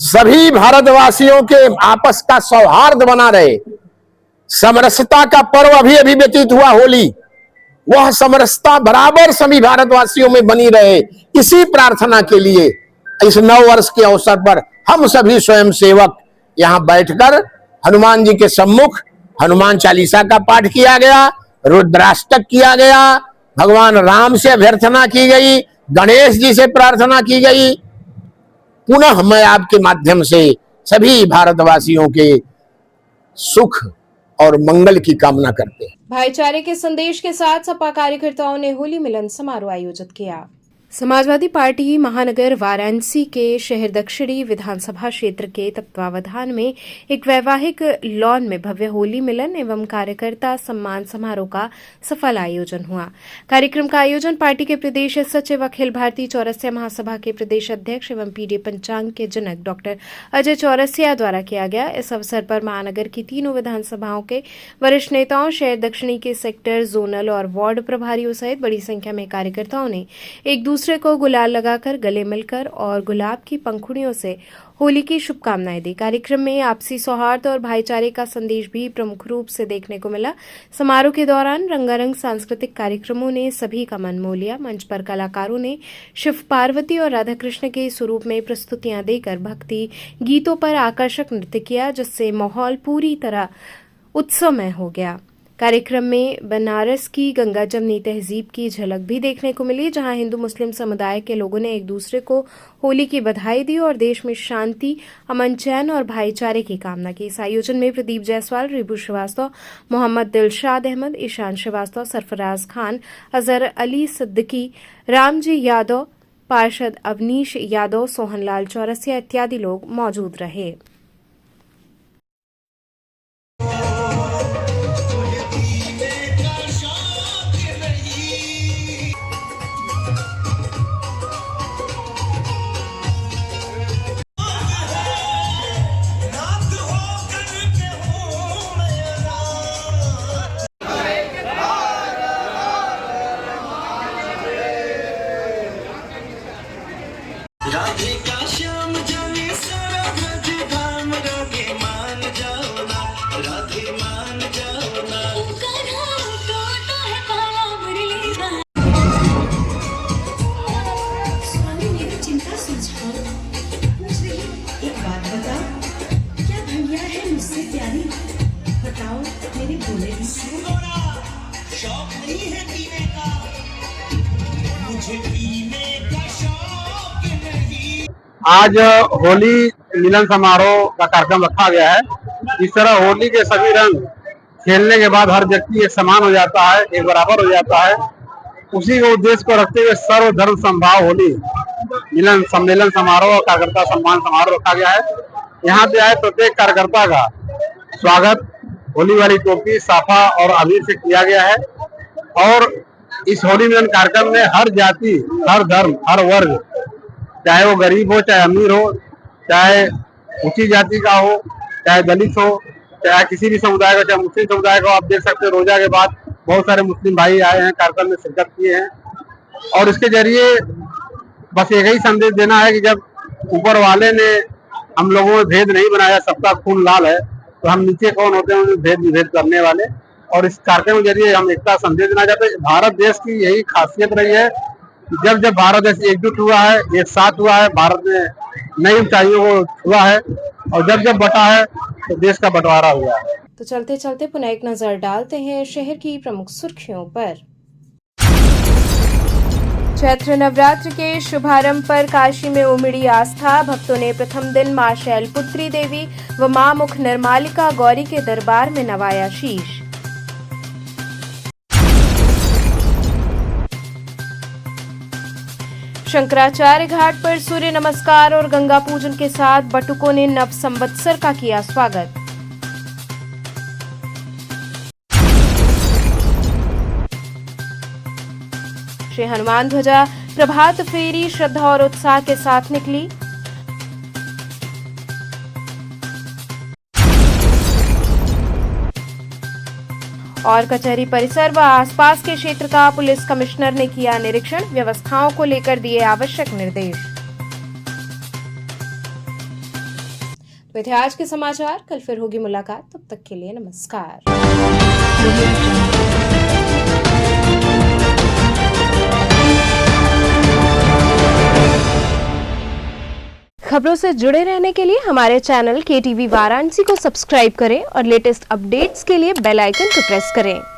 सभी भारतवासियों के आपस का सौहार्द बना रहे। समरसता का पर्व अभी अभी व्यतीत हुआ होली, वह समरसता बराबर सभी भारतवासियों में बनी रहे। इसी प्रार्थना के लिए इस नव वर्ष के अवसर पर हम सभी स्वयं सेवक यहाँ बैठकर हनुमान जी के सम्मुख हनुमान चालीसा का पाठ किया गया, रुद्राष्टक किया गया, भगवान राम से अभ्यर्थना की गई, गणेश जी से प्रार्थना की गई। पुनः मैं आपके माध्यम से सभी भारतवासियों के सुख और मंगल की कामना करते हैं।
भाईचारे के संदेश के साथ सपा कार्यकर्ताओं ने होली मिलन समारोह आयोजित किया। समाजवादी पार्टी महानगर वाराणसी के शहर दक्षिणी विधानसभा क्षेत्र के तत्वावधान में एक वैवाहिक लॉन में भव्य होली मिलन एवं कार्यकर्ता सम्मान समारोह का सफल आयोजन हुआ। कार्यक्रम का आयोजन पार्टी के प्रदेश सचिव अखिल भारतीय चौरसिया महासभा के प्रदेश अध्यक्ष एवं पीडी पंचांग के जनक डॉक्टर अजय चौरसिया द्वारा किया गया। इस अवसर पर महानगर की तीनों विधानसभाओं के वरिष्ठ नेताओं, शहर दक्षिणी के सेक्टर, जोनल और वार्ड प्रभारियों सहित बड़ी संख्या में कार्यकर्ताओं ने एक दूसरे को गुलाल लगाकर, गले मिलकर और गुलाब की पंखुड़ियों से होली की शुभकामनाएं दी। कार्यक्रम में आपसी सौहार्द और भाईचारे का संदेश भी प्रमुख रूप से देखने को मिला। समारोह के दौरान रंगारंग सांस्कृतिक कार्यक्रमों ने सभी का मन मोह लिया। मंच पर कलाकारों ने शिव पार्वती और राधा कृष्ण के स्वरूप में प्रस्तुतियां देकर भक्ति गीतों पर आकर्षक नृत्य किया, जिससे माहौल पूरी तरह उत्सवमय हो गया। कार्यक्रम में बनारस की गंगा जमनी तहजीब की झलक भी देखने को मिली, जहां हिंदू मुस्लिम समुदाय के लोगों ने एक दूसरे को होली की बधाई दी और देश में शांति, अमन, चैन और भाईचारे की कामना की। इस आयोजन में प्रदीप जायसवाल, रिबू श्रीवास्तव, मोहम्मद दिलशाद अहमद, ईशान श्रीवास्तव, सरफराज खान, अजहर अली सिद्दीकी, रामजी यादव, पार्षद अवनीश यादव, सोहनलाल चौरसिया इत्यादि लोग मौजूद रहे।
आज होली मिलन समारोह का कार्यक्रम रखा गया है। इस तरह होली के सभी रंग खेलने के बाद हर व्यक्ति एक समान हो जाता है, एक बराबर हो जाता है। उसी को उद्देश्य को रखते हुए सर्वधर्म समभाव होली मिलन सम्मेलन समारोह और कार्यकर्ता सम्मान समारोह रखा गया है। यहाँ पे आए प्रत्येक कार्यकर्ता का स्वागत होली वाली टोपी, साफा और अबीर से किया गया है। और इस होली मिलन कार्यक्रम में हर जाति, हर धर्म, हर वर्ग, चाहे वो गरीब हो, चाहे अमीर हो, चाहे ऊंची जाति का हो, चाहे दलित हो, चाहे किसी भी समुदाय का, चाहे मुस्लिम समुदाय का। आप देख सकते हैं रोजा के बाद बहुत सारे मुस्लिम भाई आए हैं, कार्यक्रम में शिरकत किए हैं। और इसके जरिए बस एक ही संदेश देना है कि जब ऊपर वाले ने हम लोगों में भेद नहीं बनाया, सबका खून लाल है, तो हम नीचे कौन होते हैं भेद विभेद करने वाले। और इस कार्यक्रम के जरिए हम एकता संदेश देना चाहते हैं। भारत देश की यही खासियत रही है, जब जब भारत देश एकजुट हुआ है, एक साथ हुआ है, भारत ने नई ऊंचाइयों को छुआ है, और जब जब बटा है तो देश का बंटवारा हुआ है।
तो चलते चलते पुनः एक नजर डालते हैं शहर की प्रमुख सुर्खियों पर। चैत्र नवरात्र के शुभारंभ पर काशी में उमड़ी आस्था। भक्तों ने प्रथम दिन मां शैलपुत्री देवी व मां मुख निर्मालिका गौरी के दरबार में नवाया शीश। शंकराचार्य घाट पर सूर्य नमस्कार और गंगा पूजन के साथ बटुकों ने नव संवत्सर का किया स्वागत। श्री हनुमान ध्वजा प्रभात फेरी श्रद्धा और उत्साह के साथ निकली। और कचहरी परिसर व आसपास के क्षेत्र का पुलिस कमिश्नर ने किया निरीक्षण, व्यवस्थाओं को लेकर दिए आवश्यक निर्देश। तो थे आज के समाचार, कल फिर होगी मुलाकात, तब तक के लिए नमस्कार। खबरों से जुड़े रहने के लिए हमारे चैनल KTV वाराणसी को सब्सक्राइब करें और लेटेस्ट अपडेट्स के लिए बेल आइकन को प्रेस करें।